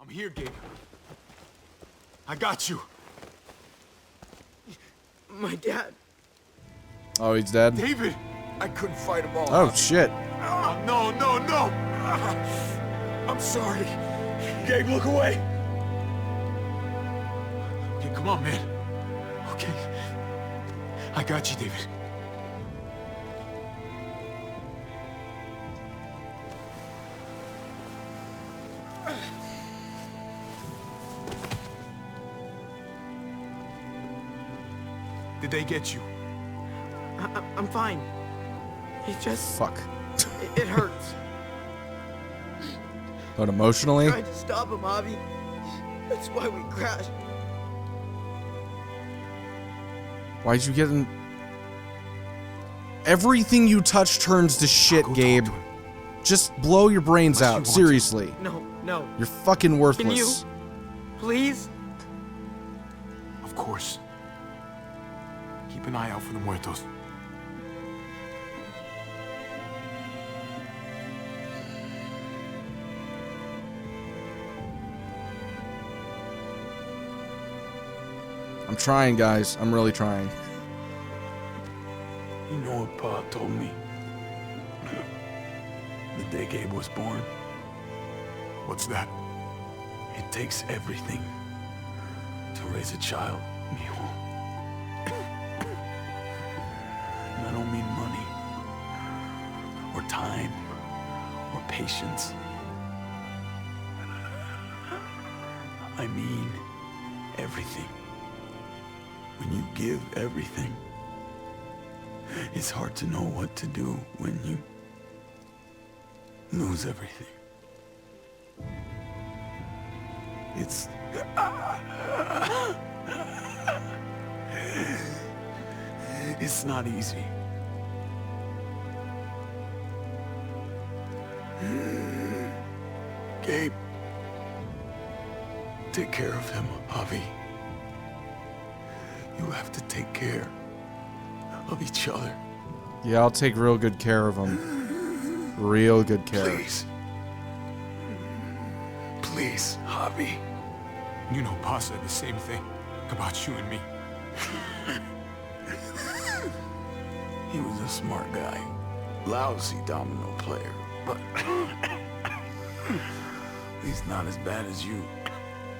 I'm here, Gabe. I got you. My dad. Oh, he's dead? David! I couldn't fight them all. Oh, shit. Oh, no, no, no! I'm sorry. Gabe, look away! Okay, come on, man. Okay. I got you, David. Did they get you? I'm fine. It just... Fuck. It hurts. But emotionally? I tried to stop him, Javi. That's why we crashed. Why'd you get in... Everything you touch turns to shit, Gabe. Just blow your brains out, seriously. No, no. You're fucking worthless. Can you? Please? Of course. Keep an eye out for the muertos. I'm trying, guys. I'm really trying. You know what Pa told me? The day Gabe was born. What's that? It takes everything to raise a child, mijo. And I don't mean money, or time, or patience. I mean everything. When you give everything, it's hard to know what to do when you lose everything. It's not easy. Gabe, take care of him, Javi. You have to take care of each other. Yeah, I'll take real good care of him. Real good care. Please. Please, Javi. You know, Pa said the same thing about you and me. He was a smart guy. Lousy domino player, but he's not as bad as you.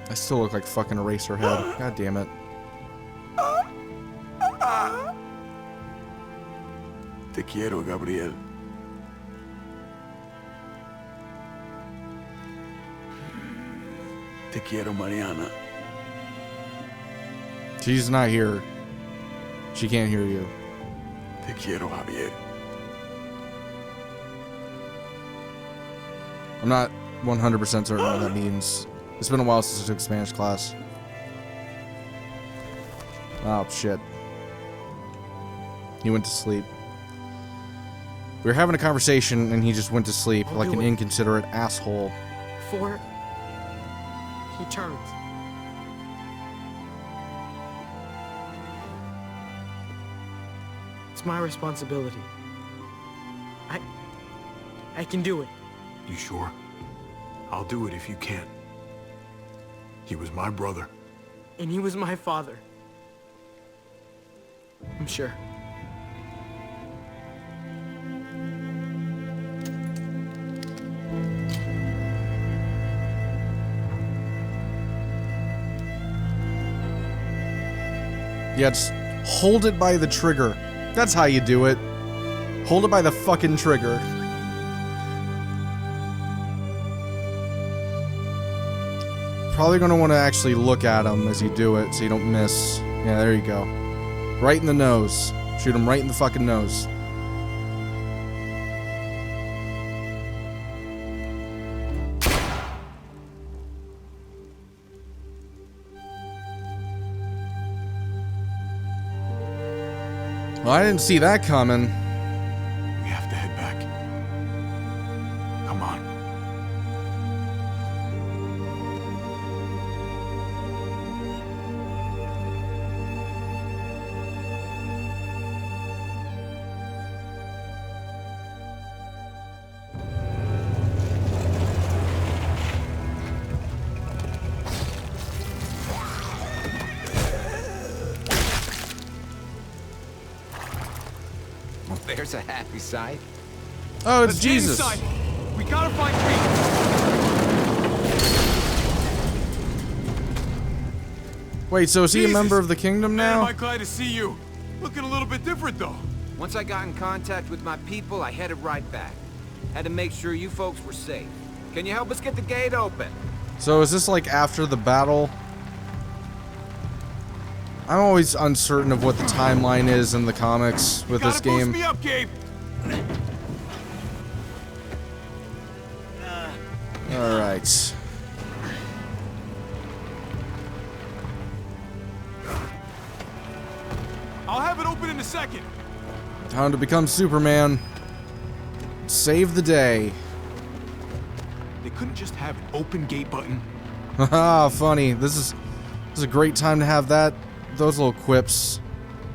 I still look like fucking Eraserhead. God damn it. Te quiero, Gabriel. Te quiero, Mariana. She's not here. She can't hear you. Te quiero, Javier. I'm not 100% certain what that means. It's been a while since I took Spanish class. Oh, shit. He went to sleep. We were having a conversation and he just went to sleep like an inconsiderate asshole. 4. He turns. It's my responsibility. I can do it. You sure? I'll do it if you can. He was my brother. And he was my father. I'm sure. Yeah, just hold it by the trigger. That's how you do it. Hold it by the fucking trigger. Probably gonna want to actually look at him as you do it so you don't miss. Yeah, there you go. Right in the nose. Shoot him right in the fucking nose. Well, I didn't see that coming. We have to head back. Come on. There's a happy sight. Oh, it's Let's get Jesus. inside. We gotta find Kate. Wait, so is he a Jesus. member of the kingdom Man, am now? I glad to see you. Looking a little bit different, though. Once I got in contact with my people, I headed right back. Had to make sure you folks were safe. Can you help us get the gate open? So is this like after the battle? I'm always uncertain of what the timeline is in the comics with this Gotta boost game. me up, Gabe. Alright. I'll have it open in a second. Time to become Superman. Save the day. They couldn't just have an open gate button. Haha, funny. This is a great time to have those little quips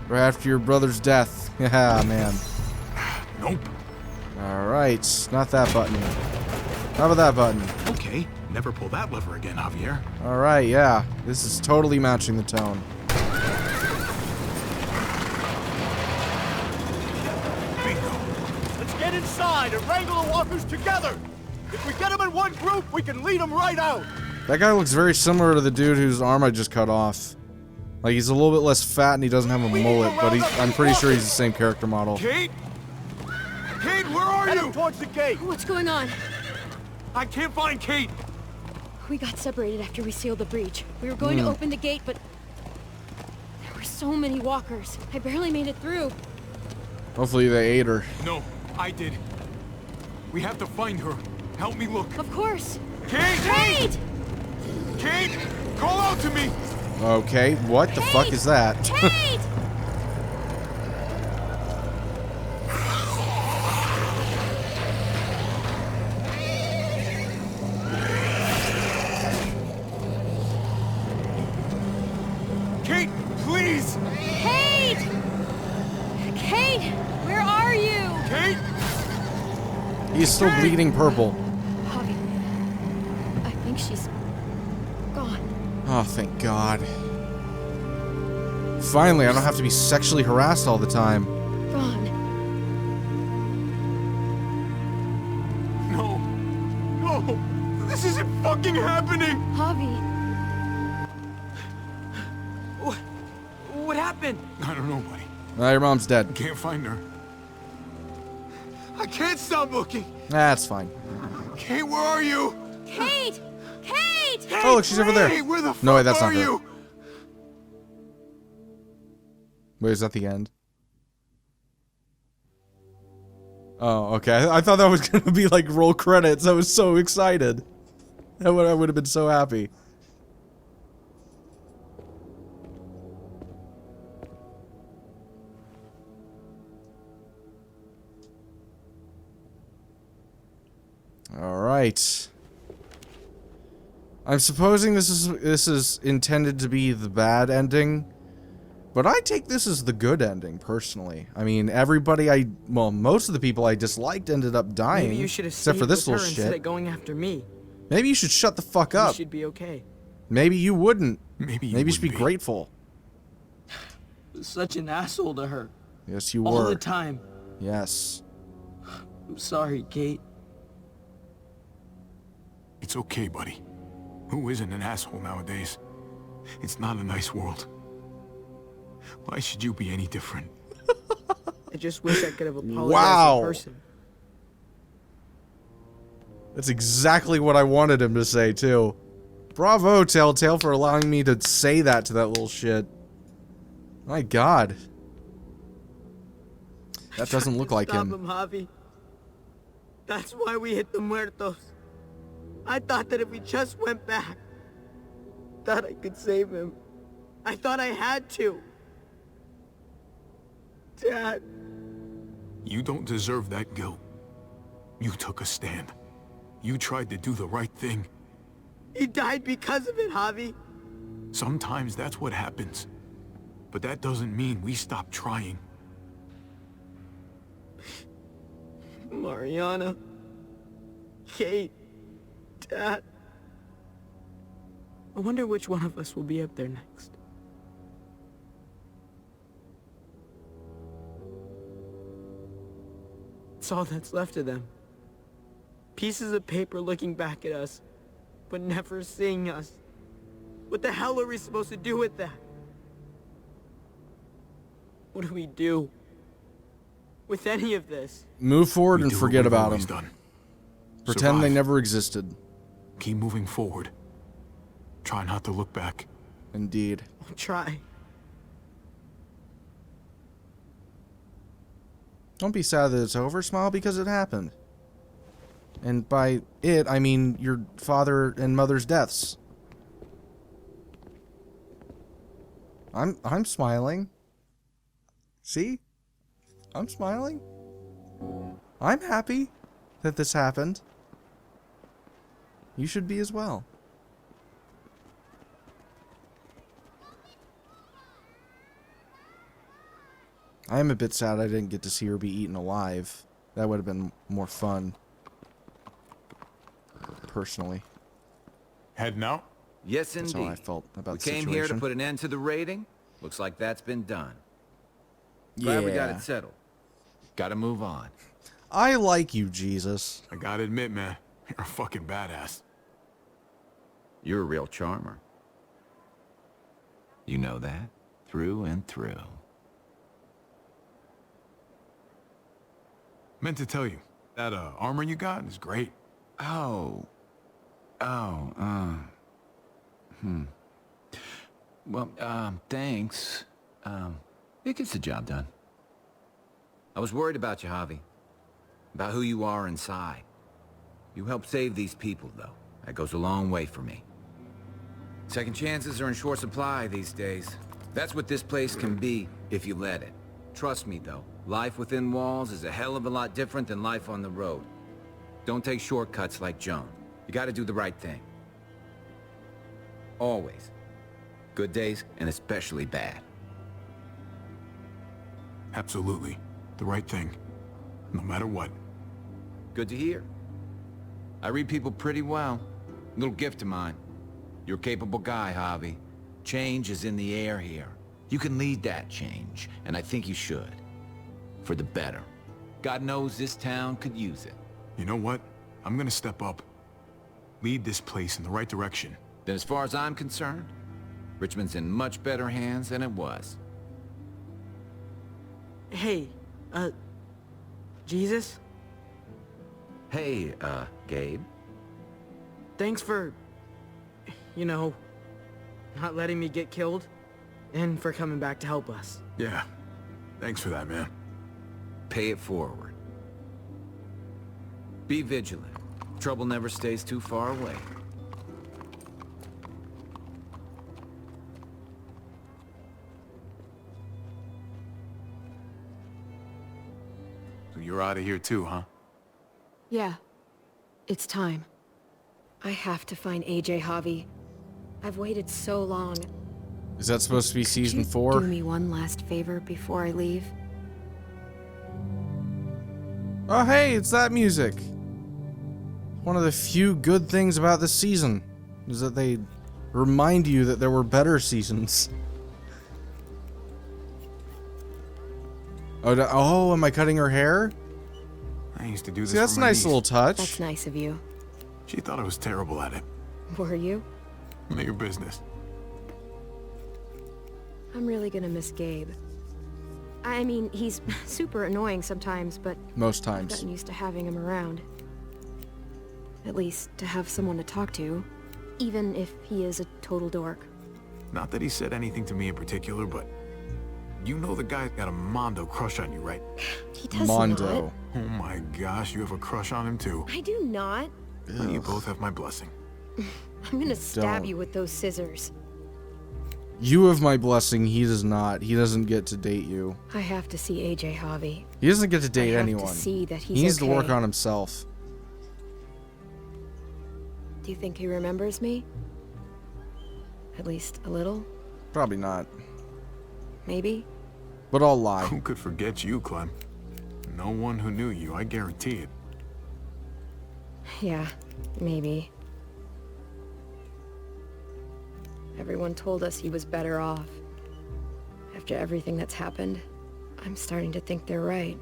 right after your brother's death. Yeah, man. Nope. Alright, not that button. How about that button? Okay, never pull that lever again, Javier. Alright, yeah. This is totally matching the tone. Bingo. Let's get inside and wrangle the walkers together. If we get them in one group, we can lead them right out. That guy looks very similar to the dude whose arm I just cut off. Like, he's a little bit less fat and he doesn't have a mullet, but I'm pretty sure he's the same character model. Kate? Kate, where are Head you? them towards the gate. What's going on? I can't find Kate. We got separated after we sealed the breach. We were going to open the gate, but there were so many walkers. I barely made it through. Hopefully they ate her. No, I did. We have to find her. Help me look. Of course. Kate! Kate! Kate! Call out to me! Okay, what the fuck is that? Kate! Kate, please! Kate! Kate! Where are you? Kate! He's still bleeding purple. Javi. I think she's gone. Oh, thank God. Finally, I don't have to be sexually harassed all the time. Gone. No. No! This isn't fucking happening! Javi. What happened? I don't know, buddy. Your mom's dead. Can't find her. I can't stop looking! That's fine. Kate, where are you? Kate! Kate! Oh, look, she's over there. Kate, where the fuck No, wait, that's are not her. you? Wait, is that the end? Oh, okay. I thought that was gonna be like roll credits. I was so excited. I would have been so happy. All right. I'm supposing this is intended to be the bad ending, but I take this as the good ending personally. I mean, most of the people I disliked ended up dying, Maybe you should have except stayed for this with her little instead of shit. going after me. Maybe you should shut the fuck You up. should be okay. Maybe you wouldn't. Maybe Maybe you should be wouldn't grateful. Such an asshole to her. Yes, you All were. the time. Yes. I'm sorry, Kate. It's okay, buddy. Who isn't an asshole nowadays? It's not a nice world. Why should you be any different? I just wish I could have apologized Wow. in person. That's exactly what I wanted him to say, too. Bravo, Telltale, for allowing me to say that to that little shit. My God. That doesn't look like Stop him. him, Javi. That's why we hit the muertos. I thought that if we just went back, that I could save him. I thought I had to. Dad. You don't deserve that guilt. You took a stand. You tried to do the right thing. He died because of it, Javi. Sometimes that's what happens. But that doesn't mean we stop trying. Mariana. Kate. Dad. I wonder which one of us will be up there next. That's all that's left of them. Pieces of paper looking back at us, but never seeing us. What the hell are we supposed to do with that? What do we do with any of this? Move forward and Do what forget we've about always them. done. Pretend they Survive. never existed. Keep moving forward. Try not to look back. Indeed. I'll try. Don't be sad that it's over. Smile because it happened. And by it, I mean your father and mother's deaths. I'm smiling. See? I'm smiling. I'm happy that this happened. You should be as well. I am a bit sad I didn't get to see her be eaten alive. That would have been more fun. Personally. Heading out? Yes, That's indeed. how I felt about We the came here to situation. put an end to the raiding. Looks like that's been done. Glad we got Yeah. it settled. Gotta move on. I like you, Jesus. I gotta admit, man, you're a fucking badass. You're a real charmer. You know that? Through and through. Meant to tell you, that armor you got is great. Oh. Well, thanks. It gets the job done. I was worried about you, Javi. About who you are inside. You helped save these people, though. That goes a long way for me. Second chances are in short supply these days. That's what this place can be, if you let it. Trust me, though. Life within walls is a hell of a lot different than life on the road. Don't take shortcuts like Joan. You gotta do the right thing. Always. Good days, and especially bad. Absolutely. The right thing. No matter what. Good to hear. I read people pretty well. Little gift of mine. You're a capable guy, Javi. Change is in the air here. You can lead that change, and I think you should. For the better. God knows this town could use it. You know what? I'm gonna step up. Lead this place in the right direction. Then as far as I'm concerned, Richmond's in much better hands than it was. Hey, Jesus? Hey, Gabe. Thanks for, you know, not letting me get killed, and for coming back to help us. Yeah. Thanks for that, man. Pay it forward. Be vigilant. Trouble never stays too far away. So you're out of here too, huh? Yeah. It's time. I have to find AJ, Javi. I've waited so long. Is that supposed to be Could season you 4? do me one last favor before I leave? Oh, hey, it's that music. One of the few good things about this season is that they remind you that there were better seasons. Oh, am I cutting her hair? I used to do this See, that's for a my nice niece. little touch. That's nice of you. She thought I was terrible at it. Were you? None of your business. I'm really gonna miss Gabe. I mean, he's super annoying sometimes, but Most I've times. gotten used to having him around. At least to have someone to talk to, even if he is a total dork. Not that he said anything to me in particular, but you know the guy's got a Mondo crush on you, right? He does Mondo. not. Oh my gosh, you have a crush on him too. I do not. Well, you both have my blessing. I'm gonna stab Don't. you with those scissors. You have my blessing, he does not. He doesn't get to date you. I have to see AJ, Javi. He doesn't get to date I have anyone. to see that he's He needs to work okay. on himself. Do you think he remembers me? At least a little, Probably not. maybe? But I'll lie. Who could forget you, Clem? No one who knew you, I guarantee it. Yeah, maybe. Everyone told us he was better off. After everything that's happened, I'm starting to think they're right.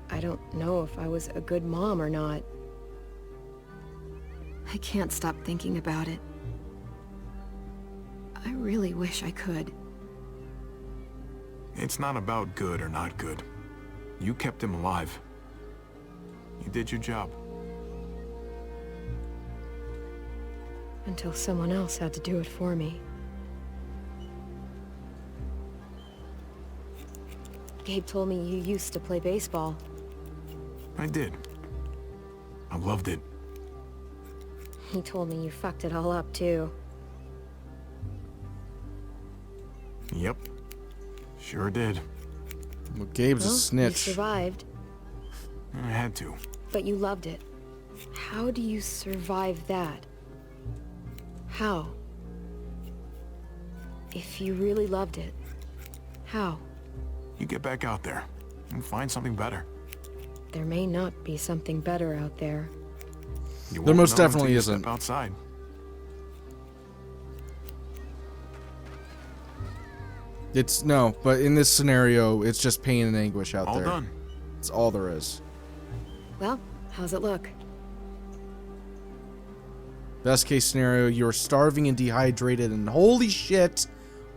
I don't know if I was a good mom or not. I can't stop thinking about it. I really wish I could. It's not about good or not good. You kept him alive. You did your job. Until someone else had to do it for me. Gabe told me you used to play baseball. I did. I loved it. He told me you fucked it all up, too. Yep. Sure did. Well, Gabe's a You snitch. survived, I had to. but you loved it. How do you survive that? How? If you really loved it, how? You get back out there and find something better. There may not be something better out there. You There won't most know definitely until you isn't. Step outside. It's no, but in this scenario, it's just pain and anguish out All there. done. It's all there is. Well, how's it look? Best case scenario, you're starving and dehydrated, and holy shit,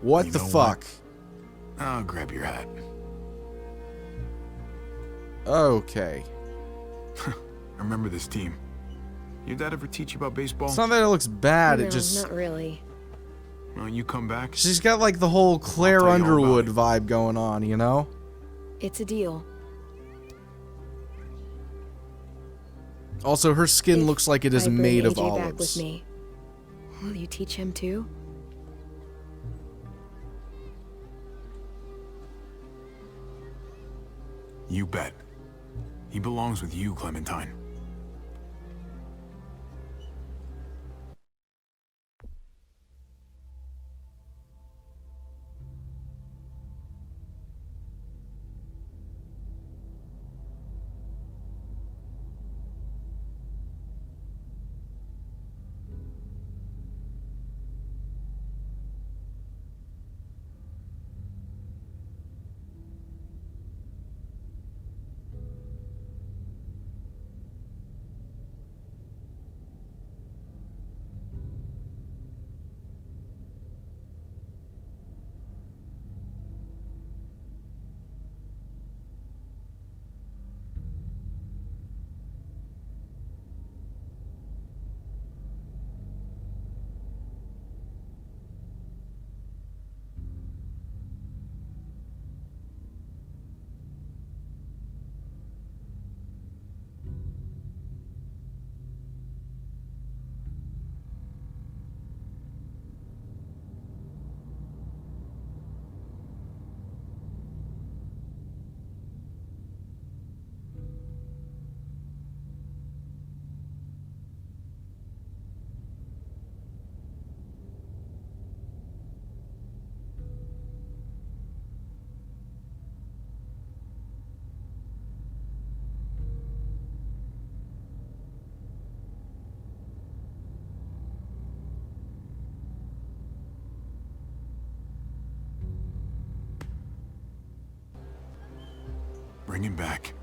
what You the know fuck? I'll grab your hat. Okay. I remember this team. Your dad ever teach you about baseball? It's not that it looks bad, No, it just... not really. Well, you come back. She's got like the whole Claire tell you all about Underwood it. vibe going on, you know? It's a deal. Also, her skin If looks like it is I bring made of AJ back with olives. me, will you teach him too? You bet. He belongs with you, Clementine. Bring him back.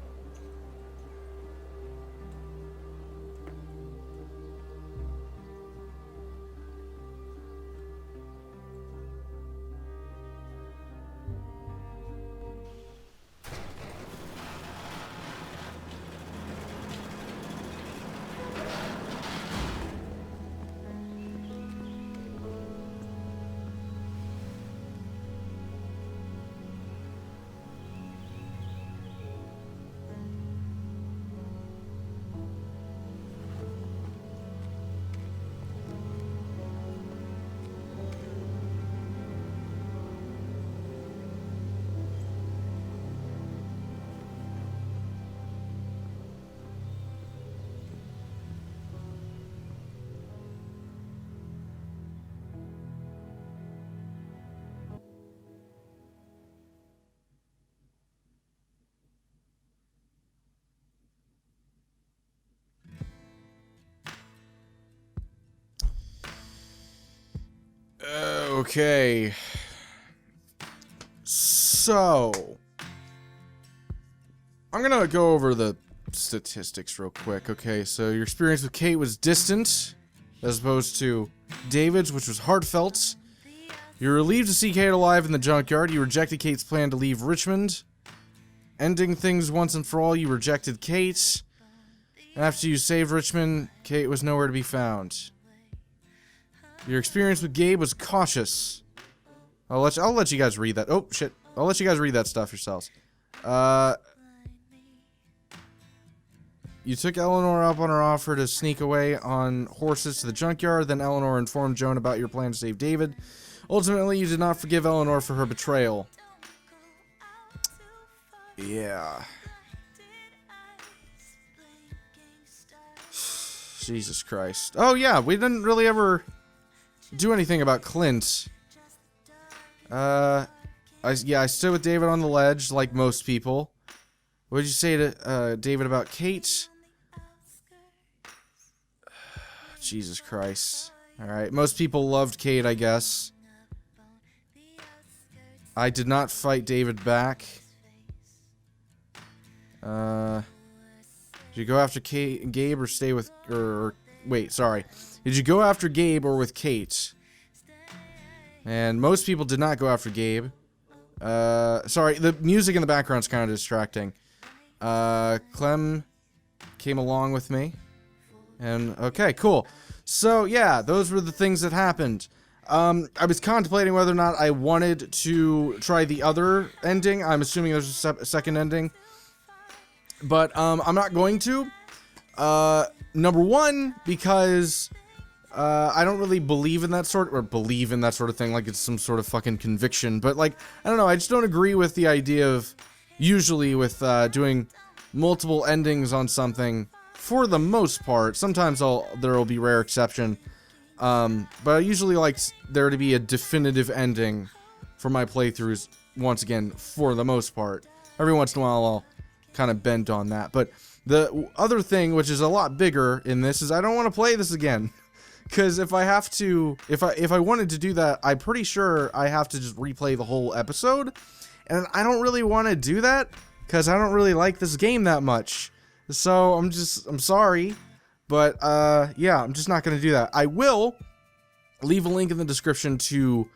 Okay. So... I'm gonna go over the statistics real quick. Okay, so your experience with Kate was distant, as opposed to David's, which was heartfelt. You're relieved to see Kate alive in the junkyard. You rejected Kate's plan to leave Richmond. Ending things once and for all, you rejected Kate. After you saved Richmond, Kate was nowhere to be found. Your experience with Gabe was cautious. I'll let you guys read that. Oh, shit. I'll let you guys read that stuff yourselves. You took Eleanor up on her offer to sneak away on horses to the junkyard. Then Eleanor informed Joan about your plan to save David. Ultimately, you did not forgive Eleanor for her betrayal. Yeah. Jesus Christ. Oh, yeah, we didn't really ever do anything about Clint. I stood with David on the ledge, like most people. What did you say to David about Kate? Jesus Christ. Alright, most people loved Kate, I guess. I did not fight David back. Did you go after Gabe or stay with... wait, sorry. Did you go after Gabe or with Kate? And most people did not go after Gabe. Sorry, the music in the background's kind of distracting. Clem came along with me. And, okay, cool. So, yeah, those were the things that happened. I was contemplating whether or not I wanted to try the other ending. I'm assuming there's a second ending. But, I'm not going to. Number one, because, I don't really believe in that sort of thing, like it's some sort of fucking conviction. But, like, I don't know, I just don't agree with the idea of, usually with, doing multiple endings on something, for the most part. Sometimes there will be rare exception. But I usually like there to be a definitive ending for my playthroughs, once again, for the most part. Every once in a while, I'll kind of bend on that. But the other thing, which is a lot bigger in this, is I don't want to play this again. Because if I have to, if I wanted to do that, I'm pretty sure I have to just replay the whole episode. And I don't really want to do that, because I don't really like this game that much. So, I'm sorry. But, yeah, I'm just not going to do that. I will leave a link in the description to,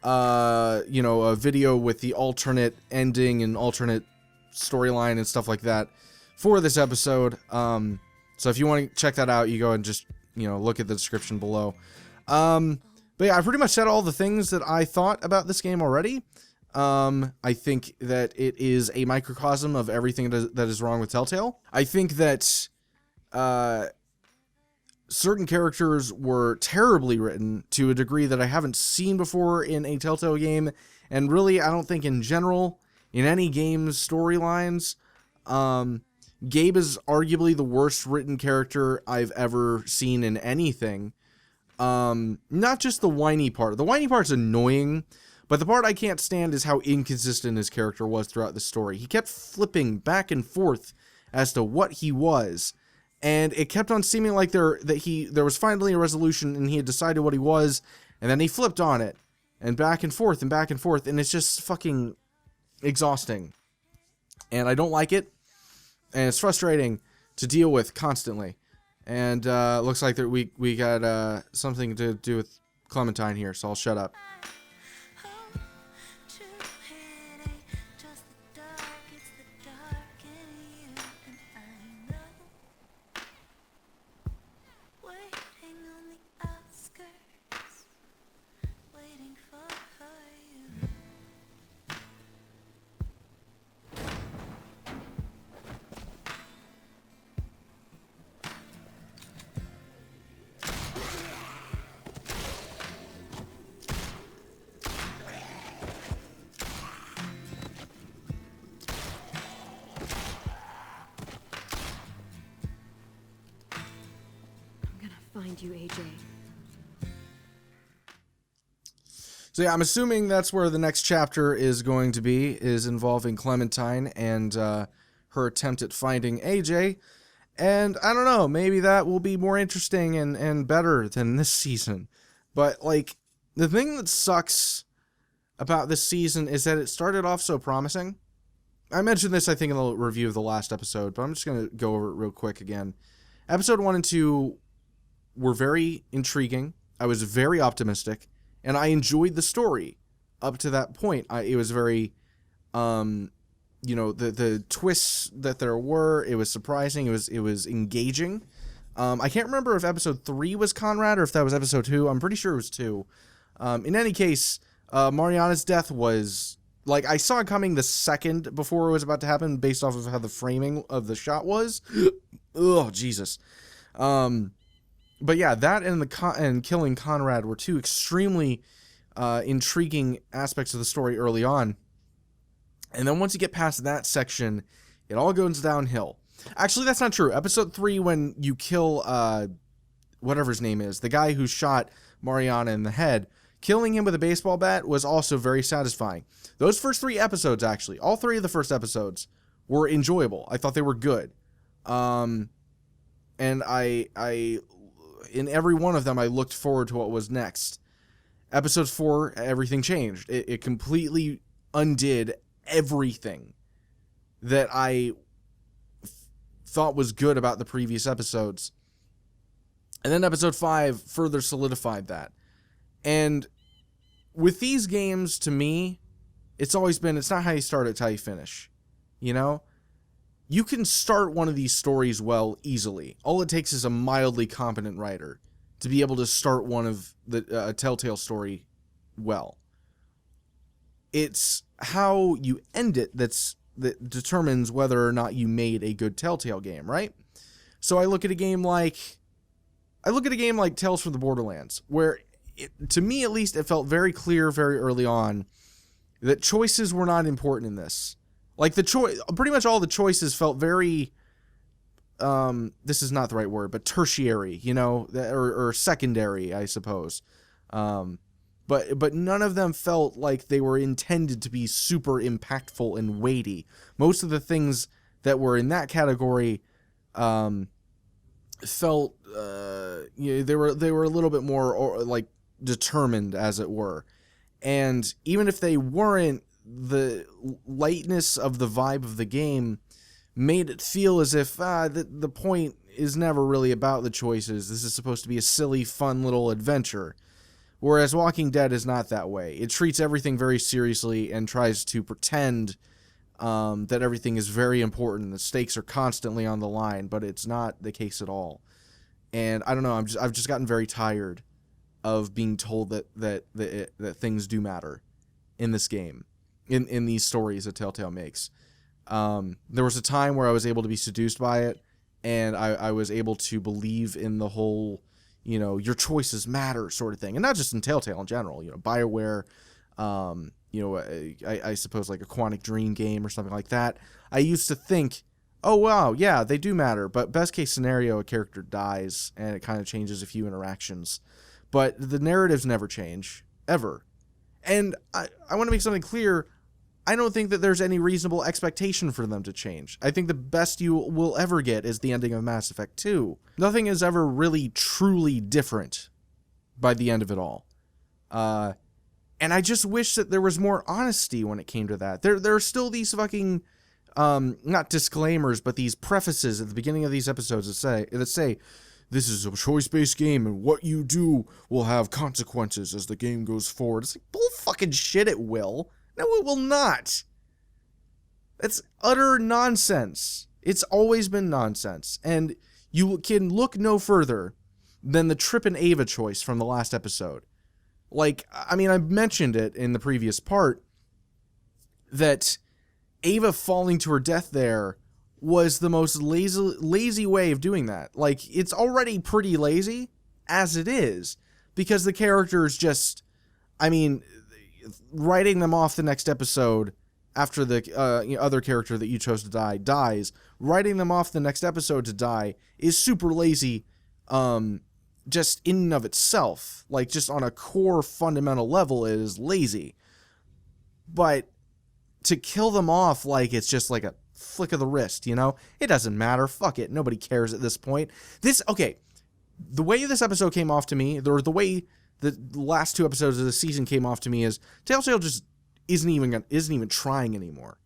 you know, a video with the alternate ending and alternate storyline and stuff like that for this episode. So if you want to check that out, you go and just, you know, look at the description below. But yeah, I pretty much said all the things that I thought about this game already. I think that it is a microcosm of everything that is wrong with Telltale. I think that, certain characters were terribly written to a degree that I haven't seen before in a Telltale game, and really, I don't think in general, in any game's storylines. Gabe is arguably the worst written character I've ever seen in anything. Not just the whiny part. The whiny part's annoying, but the part I can't stand is how inconsistent his character was throughout the story. He kept flipping back and forth as to what he was. And it kept on seeming like there was finally a resolution and he had decided what he was, and then he flipped on it, and back and forth, and it's just fucking exhausting. And I don't like it, and it's frustrating to deal with constantly. And looks like that we got something to do with Clementine here, so I'll shut up. Find you, AJ. So yeah, I'm assuming that's where the next chapter is going to be, is involving Clementine and her attempt at finding AJ. And I don't know, maybe that will be more interesting and better than this season. But, like, the thing that sucks about this season is that it started off so promising. I mentioned this, I think, in the review of the last episode, but I'm just going to go over it real quick again. Episode 1 and 2 were very intriguing. I was very optimistic, and I enjoyed the story up to that point. It was very, the twists that there were, it was surprising. It was engaging. I can't remember if episode 3 was Conrad or if that was episode 2. I'm pretty sure it was 2. In any case, Mariana's death was, like, I saw it coming the second before it was about to happen based off of how the framing of the shot was. Oh, Jesus. But yeah, that and killing Conrad were two extremely intriguing aspects of the story early on. And then once you get past that section, it all goes downhill. Actually, that's not true. Episode 3, when you kill, whatever his name is, the guy who shot Mariana in the head, killing him with a baseball bat was also very satisfying. Those first 3 episodes, actually, all 3 of the first episodes were enjoyable. I thought they were good. And I in every one of them, I looked forward to what was next. Episode 4, everything changed. It completely undid everything that I thought was good about the previous episodes. And then episode 5 further solidified that. And with these games, to me, it's always been, it's not how you start, it's how you finish. You know? You can start one of these stories well easily. All it takes is a mildly competent writer to be able to start one of the Telltale story well. It's how you end it that determines whether or not you made a good Telltale game, right? So I look at a game like Tales from the Borderlands, where to me at least, it felt very clear very early on that choices were not important in this. Like pretty much all the choices felt very, this is not the right word, but tertiary, you know, or secondary, I suppose. But none of them felt like they were intended to be super impactful and weighty. Most of the things that were in that category, felt, they were a little bit more like determined, as it were. And even if they weren't, the lightness of the vibe of the game made it feel as if the point is never really about the choices. This is supposed to be a silly, fun little adventure. Whereas Walking Dead is not that way. It treats everything very seriously and tries to pretend that everything is very important. The stakes are constantly on the line, but it's not the case at all. And I don't know, I've just gotten very tired of being told that things do matter in this game. In these stories that Telltale makes. There was a time where I was able to be seduced by it, and I was able to believe in the whole, you know, your choices matter sort of thing. And not just in Telltale in general, you know, BioWare, I suppose like a Quantic Dream game or something like that. I used to think, oh, wow, yeah, they do matter. But best case scenario, a character dies, and it kind of changes a few interactions. But the narratives never change, ever. And I want to make something clear. I don't think that there's any reasonable expectation for them to change. I think the best you will ever get is the ending of Mass Effect 2. Nothing is ever really truly different by the end of it all. And I just wish that there was more honesty when it came to that. There are still these fucking, not disclaimers, but these prefaces at the beginning of these episodes that say, this is a choice-based game, and what you do will have consequences as the game goes forward. It's like, bull fucking shit, it will. No, it will not. That's utter nonsense. It's always been nonsense. And you can look no further than the Trip and Ava choice from the last episode. Like, I mean, I mentioned it in the previous part, that Ava falling to her death there was the most lazy way of doing that. Like, it's already pretty lazy, as it is, because the characters just, I mean, writing them off the next episode after the other character that you chose to die dies, writing them off the next episode to die is super lazy, just in and of itself. Like, just on a core fundamental level, it is lazy. But to kill them off like it's just like a flick of the wrist, you know? It doesn't matter. Fuck it. Nobody cares at this point. The way this episode came off to me, or the way the last 2 episodes of the season came off to me, is Telltale just isn't even trying anymore.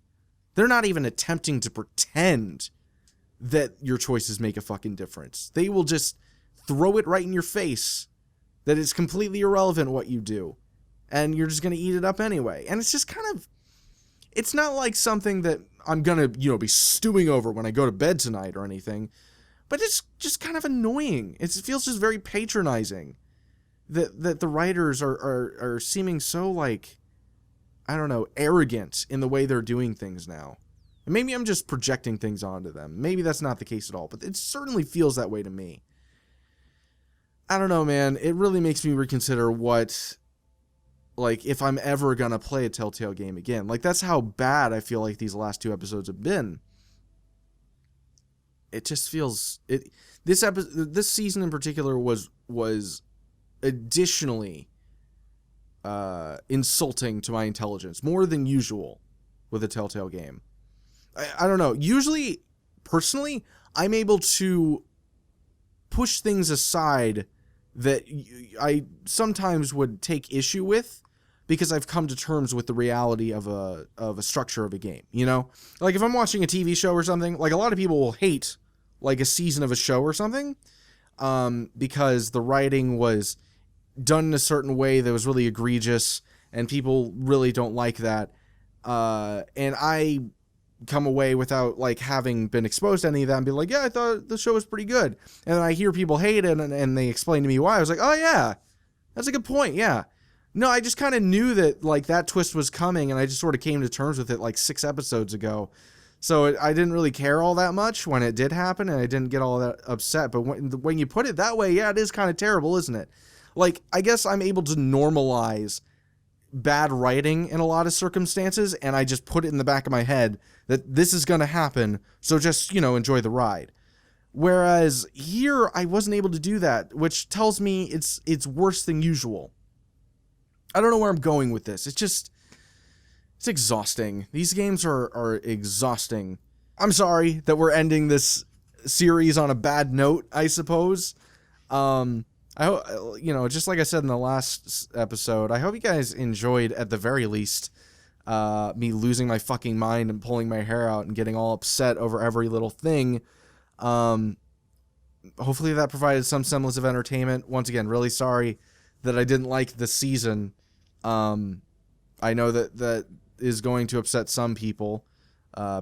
They're not even attempting to pretend that your choices make a fucking difference. They will just throw it right in your face that it's completely irrelevant what you do, and you're just going to eat it up anyway. And it's just kind of, it's not like something that I'm going to, be stewing over when I go to bed tonight or anything, but it's just kind of annoying. It feels just very patronizing that the writers are seeming so, like, I don't know, arrogant in the way they're doing things now. And maybe I'm just projecting things onto them. Maybe that's not the case at all, but it certainly feels that way to me. I don't know, man. It really makes me reconsider what, like, if I'm ever gonna play a Telltale game again. Like, that's how bad I feel like these last 2 episodes have been. It just feels, this season in particular was additionally insulting to my intelligence, more than usual with a Telltale game. I don't know. Usually, personally, I'm able to push things aside that I sometimes would take issue with because I've come to terms with the reality of a structure of a game, Like, if I'm watching a TV show or something, like, a lot of people will hate, like, a season of a show or something, because the writing was done in a certain way that was really egregious, and people really don't like that. And I come away without, like, having been exposed to any of that and be like, yeah, I thought the show was pretty good. And then I hear people hate it and they explain to me why. I was like, oh yeah, that's a good point. Yeah. No, I just kind of knew that, like, that twist was coming, and I just sort of came to terms with it like 6 episodes ago. So I didn't really care all that much when it did happen, and I didn't get all that upset. But when you put it that way, yeah, it is kind of terrible, isn't it? Like, I guess I'm able to normalize bad writing in a lot of circumstances, and I just put it in the back of my head that this is going to happen, so just, enjoy the ride. Whereas here, I wasn't able to do that, which tells me it's worse than usual. I don't know where I'm going with this. It's exhausting. These games are exhausting. I'm sorry that we're ending this series on a bad note, I suppose. I hope, just like I said in the last episode, I hope you guys enjoyed, at the very least, me losing my fucking mind and pulling my hair out and getting all upset over every little thing. Hopefully that provided some semblance of entertainment. Once again, really sorry that I didn't like the season. I know that is going to upset some people,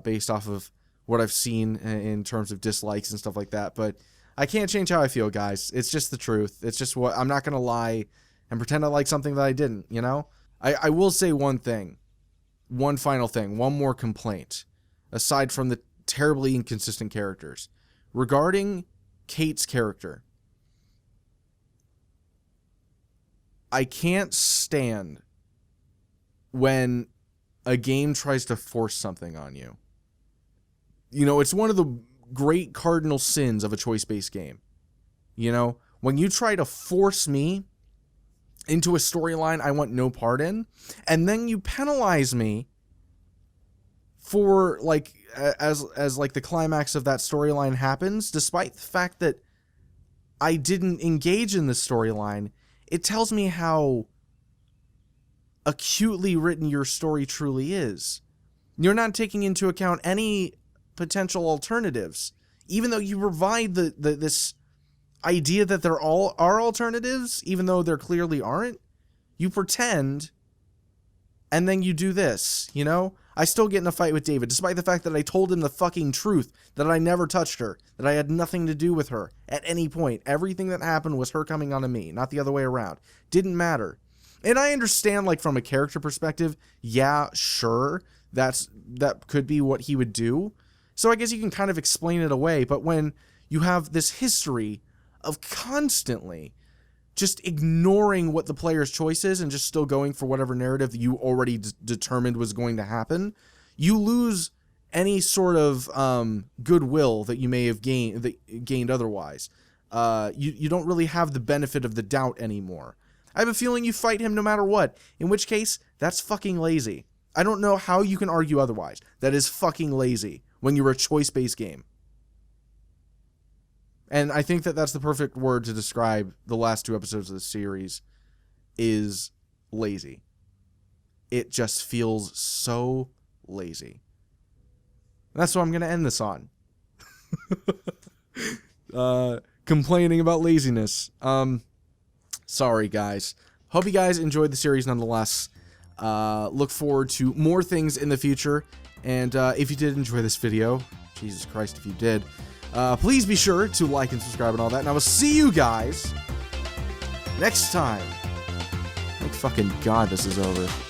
based off of what I've seen in terms of dislikes and stuff like that, but I can't change how I feel, guys. It's just the truth. It's just what I'm not going to lie and pretend I like something that I didn't, I will say one thing, one final thing, one more complaint, aside from the terribly inconsistent characters. Regarding Kate's character, I can't stand when a game tries to force something on you. It's one of the great cardinal sins of a choice-based game. When you try to force me into a storyline I want no part in, and then you penalize me for, like, as like the climax of that storyline happens, despite the fact that I didn't engage in the storyline, it tells me how acutely written your story truly is. You're not taking into account any potential alternatives, even though you provide this idea that there all are alternatives, even though there clearly aren't. You pretend, and then you do this, I still get in a fight with David, despite the fact that I told him the fucking truth, that I never touched her, that I had nothing to do with her at any point. Everything that happened was her coming onto me, not the other way around. Didn't matter. And I understand, like, from a character perspective, yeah, sure, that could be what he would do. So I guess you can kind of explain it away, but when you have this history of constantly just ignoring what the player's choice is and just still going for whatever narrative you already determined was going to happen, you lose any sort of goodwill that you may have gained otherwise. You don't really have the benefit of the doubt anymore. I have a feeling you fight him no matter what, in which case, that's fucking lazy. I don't know how you can argue otherwise. That is fucking lazy when you're a choice-based game. And I think that that's the perfect word to describe the last 2 episodes of the series, is lazy. It just feels so lazy. That's what I'm going to end this on. Complaining about laziness. Sorry, guys. Hope you guys enjoyed the series nonetheless. Look forward to more things in the future. And if you did enjoy this video, Jesus Christ, if you did, please be sure to like and subscribe and all that. And I will see you guys next time. Thank fucking God this is over.